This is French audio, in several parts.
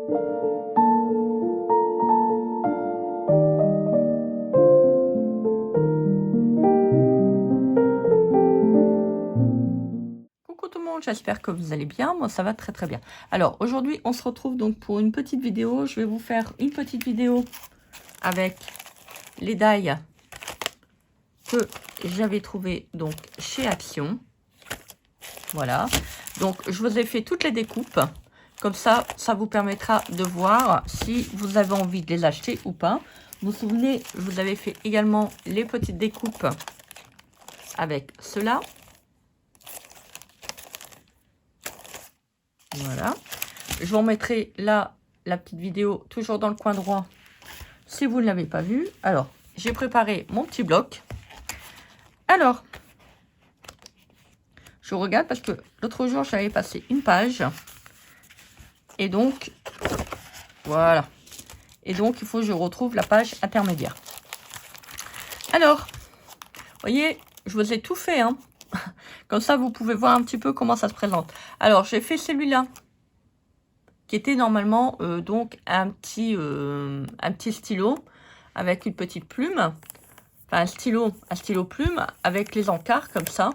Coucou tout le monde, j'espère que vous allez bien. Moi, ça va très très bien. Alors, aujourd'hui, on se retrouve donc pour une petite vidéo. Je vais vous faire une petite vidéo avec les die que j'avais trouvé donc chez Action. Voilà. Donc, je vous ai fait toutes les découpes. Comme ça, ça vous permettra de voir si vous avez envie de les acheter ou pas. Vous vous souvenez, je vous avais fait également les petites découpes avec cela. Voilà. Je vous remettrai là la petite vidéo toujours dans le coin droit si vous ne l'avez pas vue. Alors, j'ai préparé mon petit bloc. Alors, je regarde parce que l'autre jour, j'avais passé une page. Et donc, voilà. Et donc, il faut que je retrouve la page intermédiaire. Alors, vous voyez, je vous ai tout fait, hein. Comme ça, vous pouvez voir un petit peu comment ça se présente. Alors, j'ai fait celui-là, qui était normalement donc un petit stylo avec une petite plume. Enfin, un stylo plume avec les encarts comme ça.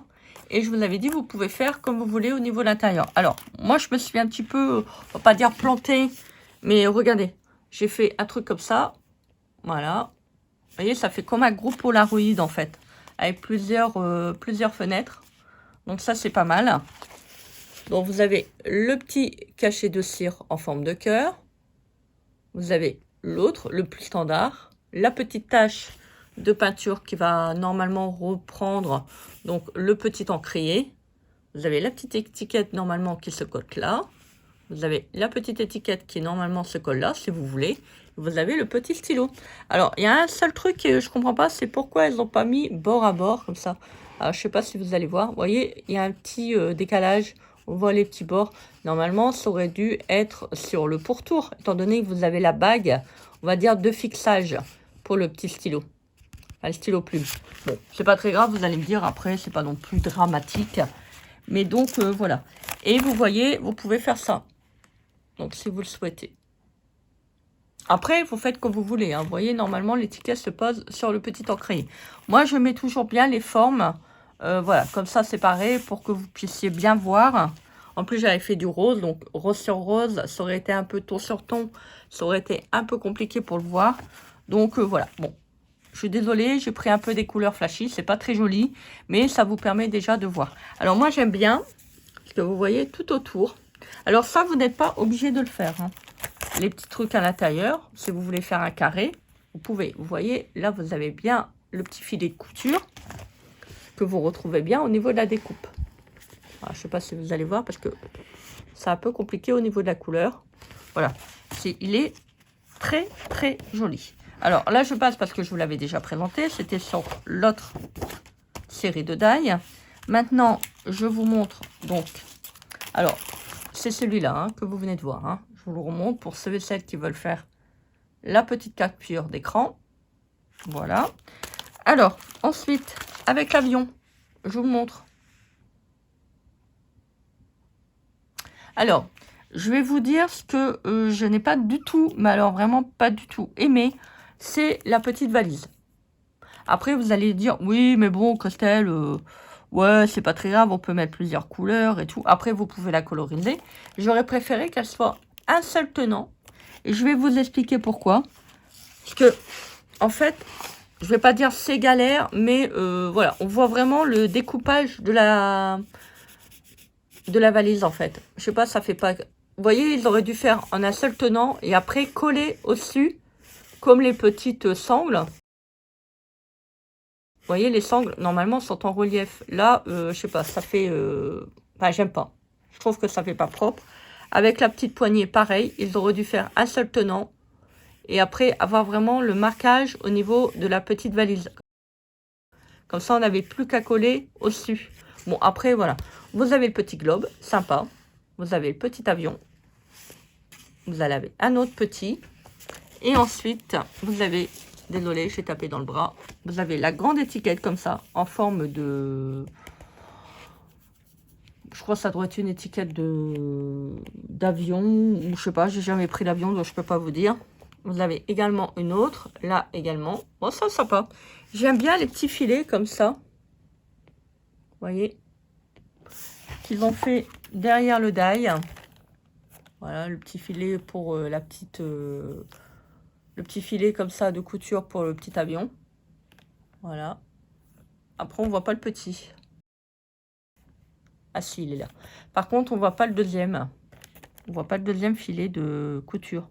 Et je vous avais dit, vous pouvez faire comme vous voulez au niveau de l'intérieur. Alors, moi, je me suis un petit peu, on va pas dire planté, mais regardez, j'ai fait un truc comme ça. Voilà. Vous voyez, ça fait comme un gros Polaroid, en fait, avec plusieurs fenêtres. Donc, ça, c'est pas mal. Donc, vous avez le petit cachet de cire en forme de cœur. Vous avez l'autre, le plus standard. La petite tache de peinture qui va normalement reprendre donc le petit encrier. Vous avez la petite étiquette normalement qui se colle là. Vous avez la petite étiquette qui normalement se colle là si vous voulez. Vous avez le petit stylo. Alors il y a un seul truc que je comprends pas, c'est pourquoi elles n'ont pas mis bord à bord comme ça. Alors, je sais pas si vous allez voir. Vous voyez, il y a un petit décalage. On voit les petits bords. Normalement, ça aurait dû être sur le pourtour, étant donné que vous avez la bague, on va dire, de fixage pour le petit stylo. Enfin, le stylo plume. Bon, c'est pas très grave, vous allez me dire après, c'est pas non plus dramatique. Mais donc, voilà. Et vous voyez, vous pouvez faire ça. Donc, si vous le souhaitez. Après, vous faites comme vous voulez. Hein. Vous voyez, normalement, l'étiquette se pose sur le petit encrier. Moi, je mets toujours bien les formes. Voilà, comme ça, séparées pour que vous puissiez bien voir. En plus, j'avais fait du rose. Donc, rose sur rose, ça aurait été un peu ton sur ton. Ça aurait été un peu compliqué pour le voir. Donc, voilà. Bon, je suis désolée, j'ai pris un peu des couleurs flashy. C'est pas très joli, mais ça vous permet déjà de voir. Alors, moi, j'aime bien ce que vous voyez tout autour. Alors, ça, vous n'êtes pas obligé de le faire. Hein. Les petits trucs à l'intérieur, si vous voulez faire un carré, vous pouvez. Vous voyez, là, vous avez bien le petit filet de couture que vous retrouvez bien au niveau de la découpe. Alors, je ne sais pas si vous allez voir parce que c'est un peu compliqué au niveau de la couleur. Voilà, il est très, très joli. Alors là, je passe parce que je vous l'avais déjà présenté. C'était sur l'autre série de die. Maintenant, je vous montre donc. Alors, c'est celui-là hein, que vous venez de voir. Hein. Je vous le remonte pour ceux et celles qui veulent faire la petite capture d'écran. Voilà. Alors, ensuite, avec l'avion, je vous montre. Alors, je vais vous dire ce que je n'ai pas du tout, mais alors vraiment pas du tout aimé, c'est la petite valise. Après, vous allez dire, oui, mais bon, Christelle, ouais, c'est pas très grave, on peut mettre plusieurs couleurs et tout. Après, vous pouvez la coloriser. J'aurais préféré qu'elle soit un seul tenant. Et je vais vous expliquer pourquoi. Parce que, en fait, je vais pas dire c'est galère, mais voilà, on voit vraiment le découpage de la valise, en fait. Je sais pas, ça fait pas... Vous voyez, ils auraient dû faire en un seul tenant et après coller au-dessus, comme les petites sangles. Vous voyez, les sangles, normalement, sont en relief. Là, je sais pas, ça fait... Enfin, j'aime pas. Je trouve que ça fait pas propre. Avec la petite poignée, pareil. Ils auraient dû faire un seul tenant. Et après, avoir vraiment le marquage au niveau de la petite valise. Comme ça, on n'avait plus qu'à coller au-dessus. Bon, après, voilà. Vous avez le petit globe, sympa. Vous avez le petit avion. Vous avez un autre petit. Et ensuite, vous avez... Désolée, j'ai tapé dans le bras. Vous avez la grande étiquette comme ça, en forme de... crois que ça doit être une étiquette d'avion, ou je sais pas, j'ai jamais pris l'avion, donc je peux pas vous dire. Vous avez également une autre, là également. Bon, ça, sympa. J'aime bien les petits filets comme ça. Vous voyez, qu'ils ont fait derrière le die. Voilà, le petit filet pour la petite... le petit filet comme ça de couture pour le petit avion. Voilà. Après, on voit pas le petit. Ah si, il est là. Par contre, on voit pas le deuxième. On voit pas le deuxième filet de couture.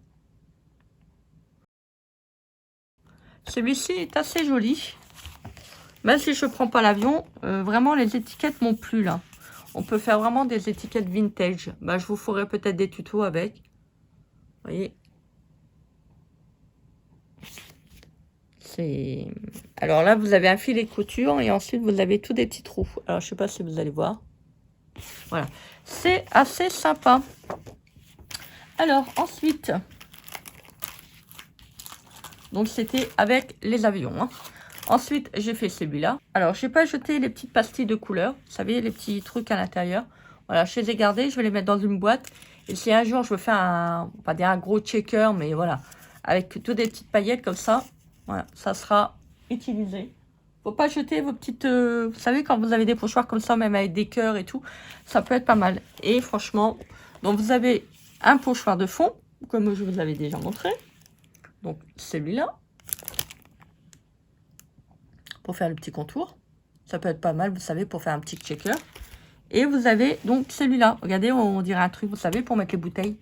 Celui-ci est assez joli. Même si je prends pas l'avion, vraiment les étiquettes m'ont plu là. On peut faire vraiment des étiquettes vintage. Bah, je vous ferai peut-être des tutos avec. Vous voyez. C'est... Alors là, vous avez un filet de couture et ensuite vous avez tous des petits trous. Alors je sais pas si vous allez voir. Voilà. C'est assez sympa. Alors ensuite, donc c'était avec les avions. Hein. Ensuite, j'ai fait celui-là. Alors, je n'ai pas jeté les petites pastilles de couleur. Vous savez, les petits trucs à l'intérieur. Voilà, je les ai gardés. Je vais les mettre dans une boîte. Et si un jour, je veux faire un, pas dire un gros checker, mais voilà, avec toutes des petites paillettes comme ça, voilà, ça sera utilisé. Faut pas jeter vos petites... vous savez, quand vous avez des pochoirs comme ça, même avec des cœurs et tout, ça peut être pas mal. Et franchement, donc vous avez un pochoir de fond, comme je vous avais déjà montré. Donc, celui-là. Pour faire le petit contour. Ça peut être pas mal, vous savez, pour faire un petit checker. Et vous avez donc celui-là. Regardez, on dirait un truc, vous savez, pour mettre les bouteilles.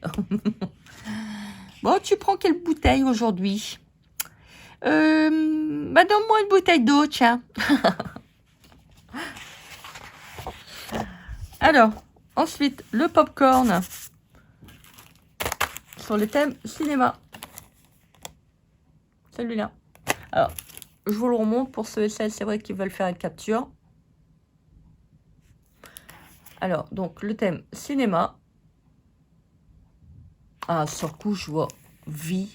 Bon, tu prends quelle bouteille aujourd'hui? Bah, donne-moi une bouteille d'eau, tiens. Alors, ensuite, le popcorn. Sur le thème cinéma. Celui-là. Alors, je vous le remonte pour ceux et celles, c'est vrai, qui veulent faire une capture. Alors, donc, le thème cinéma. Ah, sur coup, je vois vie.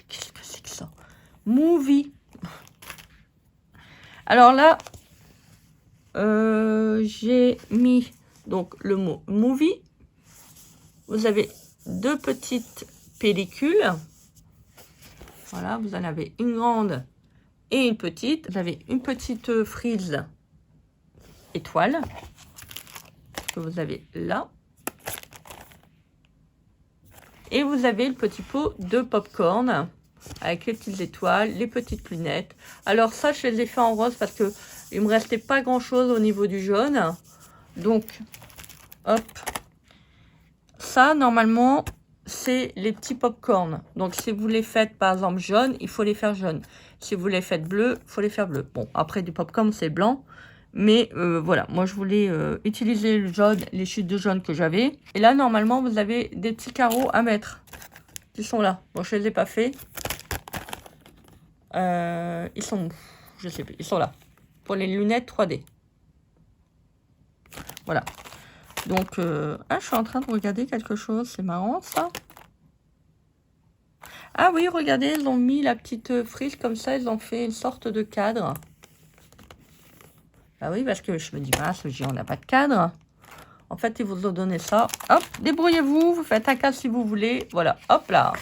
Qu'est-ce que c'est que ça? Movie. Alors là, j'ai mis donc le mot movie. Vous avez deux petites pellicules. Voilà, vous en avez une grande et une petite. Vous avez une petite frise étoile que vous avez là. Et vous avez le petit pot de popcorn avec les petites étoiles, les petites lunettes. Alors ça, je les ai fait en rose parce que il me restait pas grand chose au niveau du jaune. Donc, hop. Ça, normalement, c'est les petits popcorn. Donc, si vous les faites, par exemple, jaune, il faut les faire jaune. Si vous les faites bleu, il faut les faire bleu. Bon, après, du popcorn, c'est blanc. Mais voilà, moi, je voulais utiliser le jaune, les chutes de jaune que j'avais. Et là, normalement, vous avez des petits carreaux à mettre. Qui sont là. Bon, je ne les ai pas faits. Ils sont... Je sais plus. Ils sont là. Pour les lunettes 3D. Voilà. Donc, ah, je suis en train de regarder quelque chose. C'est marrant, ça. Ah oui, regardez, ils ont mis la petite frise comme ça. Ils ont fait une sorte de cadre. Ah oui, parce que je me dis, mince, on n'a pas de cadre. En fait, ils vous ont donné ça. Hop, débrouillez-vous. Vous faites un cadre si vous voulez. Voilà, hop là.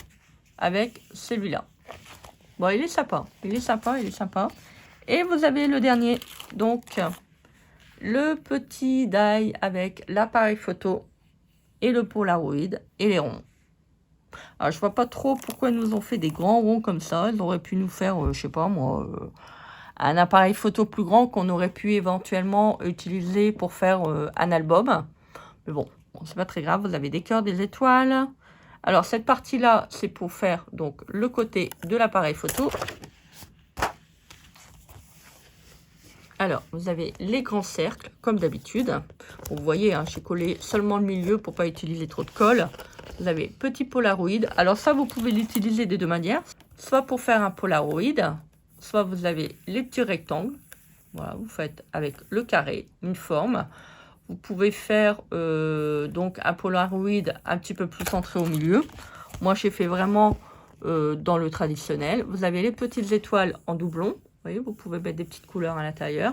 Avec celui-là. Bon, il est sympa. Il est sympa, il est sympa. Et vous avez le dernier. Donc, le petit die avec l'appareil photo et le Polaroid et les ronds. Alors, je vois pas trop pourquoi ils nous ont fait des grands ronds comme ça. Ils auraient pu nous faire, je sais pas moi, un appareil photo plus grand qu'on aurait pu éventuellement utiliser pour faire un album. Mais bon, c'est pas très grave. Vous avez des cœurs, des étoiles. Alors, cette partie-là, c'est pour faire donc le côté de l'appareil photo. Alors, vous avez les grands cercles, comme d'habitude. Vous voyez, hein, j'ai collé seulement le milieu pour pas utiliser trop de colle. Vous avez petit Polaroid. Alors ça, vous pouvez l'utiliser des deux manières. Soit pour faire un Polaroid, soit vous avez les petits rectangles. Voilà, vous faites avec le carré, une forme. Vous pouvez faire donc un Polaroid un petit peu plus centré au milieu. Moi, j'ai fait vraiment dans le traditionnel. Vous avez les petites étoiles en doublon. Vous voyez, vous pouvez mettre des petites couleurs à l'intérieur.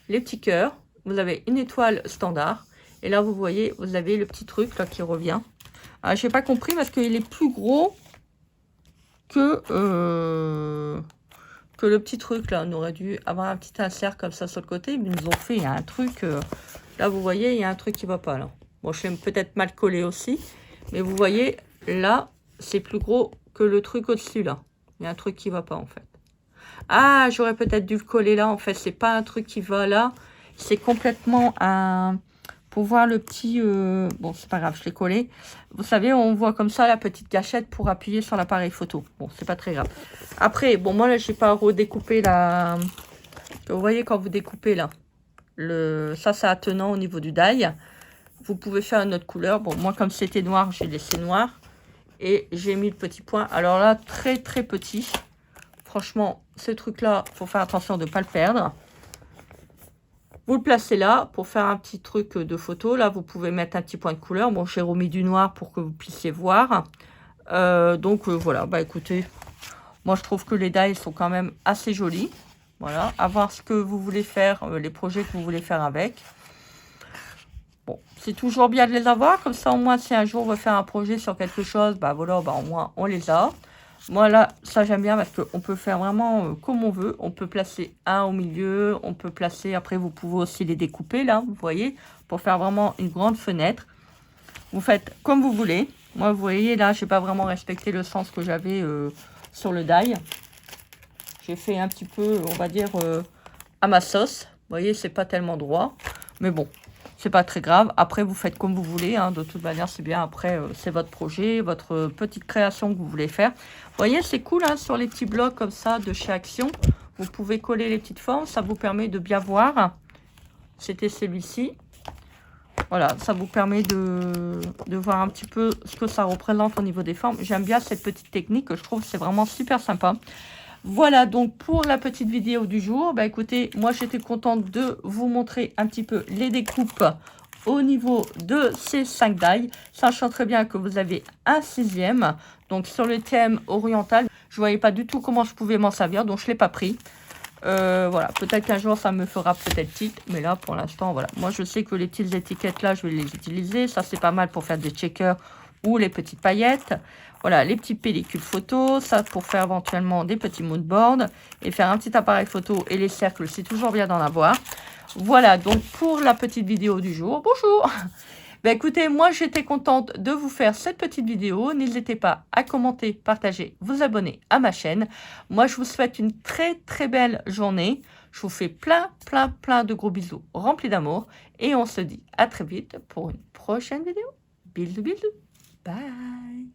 Les petits cœurs. Vous avez une étoile standard. Et là, vous voyez, vous avez le petit truc là qui revient. Ah, je n'ai pas compris parce qu'il est plus gros que le petit truc là. On aurait dû avoir un petit insert comme ça sur le côté. Mais ils nous ont fait, il y a un truc. Là, vous voyez, il y a un truc qui ne va pas là. Bon, je l'ai peut-être mal collé aussi. Mais vous voyez, là, c'est plus gros que le truc au-dessus là. Il y a un truc qui ne va pas en fait. Ah, j'aurais peut-être dû le coller là. En fait, c'est pas un truc qui va là. C'est complètement un... Pour voir le petit... Bon, c'est pas grave, je l'ai collé. Vous savez, on voit comme ça la petite gâchette pour appuyer sur l'appareil photo. Bon, c'est pas très grave. Après, bon, moi, là, je n'ai pas redécoupé la... Vous voyez, quand vous découpez, là, ça, c'est attenant au niveau du die. Vous pouvez faire une autre couleur. Bon, moi, comme c'était noir, j'ai laissé noir. Et j'ai mis le petit point. Alors là, très, très petit. Franchement, ce truc-là, il faut faire attention de ne pas le perdre. Vous le placez là pour faire un petit truc de photo. Là, vous pouvez mettre un petit point de couleur. Bon, j'ai remis du noir pour que vous puissiez voir. Voilà, bah écoutez, moi je trouve que les dies sont quand même assez jolis. Voilà, à voir ce que vous voulez faire, les projets que vous voulez faire avec. Bon, c'est toujours bien de les avoir. Comme ça, au moins, si un jour on veut faire un projet sur quelque chose, bah voilà, bah au moins on les a. Moi, là, ça, j'aime bien parce qu'on peut faire vraiment comme on veut. On peut placer un au milieu. On peut placer... Après, vous pouvez aussi les découper, là, vous voyez, pour faire vraiment une grande fenêtre. Vous faites comme vous voulez. Moi, vous voyez, là, je n'ai pas vraiment respecté le sens que j'avais sur le die. J'ai fait un petit peu, on va dire, à ma sauce. Vous voyez, c'est pas tellement droit. Mais bon, c'est pas très grave. Après, vous faites comme vous voulez. Hein. De toute manière, c'est bien. Après, c'est votre projet, votre petite création que vous voulez faire. Vous voyez, c'est cool hein, sur les petits blocs comme ça de chez Action. Vous pouvez coller les petites formes. Ça vous permet de bien voir. C'était celui-ci. Voilà, ça vous permet de voir un petit peu ce que ça représente au niveau des formes. J'aime bien cette petite technique que je trouve c'est vraiment super sympa. Voilà donc pour la petite vidéo du jour. Bah écoutez, moi j'étais contente de vous montrer un petit peu les découpes au niveau de ces 5 die, sachant très bien que vous avez un 6e. Donc sur le thème oriental, je ne voyais pas du tout comment je pouvais m'en servir, donc je ne l'ai pas pris. Voilà, peut-être qu'un jour ça me fera peut-être titre, mais là pour l'instant, voilà. Moi je sais que les petites étiquettes là, je vais les utiliser. Ça c'est pas mal pour faire des checkers ou les petites paillettes. Voilà, les petites pellicules photo, ça pour faire éventuellement des petits moodboards et faire un petit appareil photo et les cercles, c'est toujours bien d'en avoir. Voilà, donc pour la petite vidéo du jour, bonjour. Ben écoutez, moi j'étais contente de vous faire cette petite vidéo. N'hésitez pas à commenter, partager, vous abonner à ma chaîne. Moi je vous souhaite une très très belle journée. Je vous fais plein de gros bisous remplis d'amour. Et on se dit à très vite pour une prochaine vidéo. Bisous, bisous. Bye.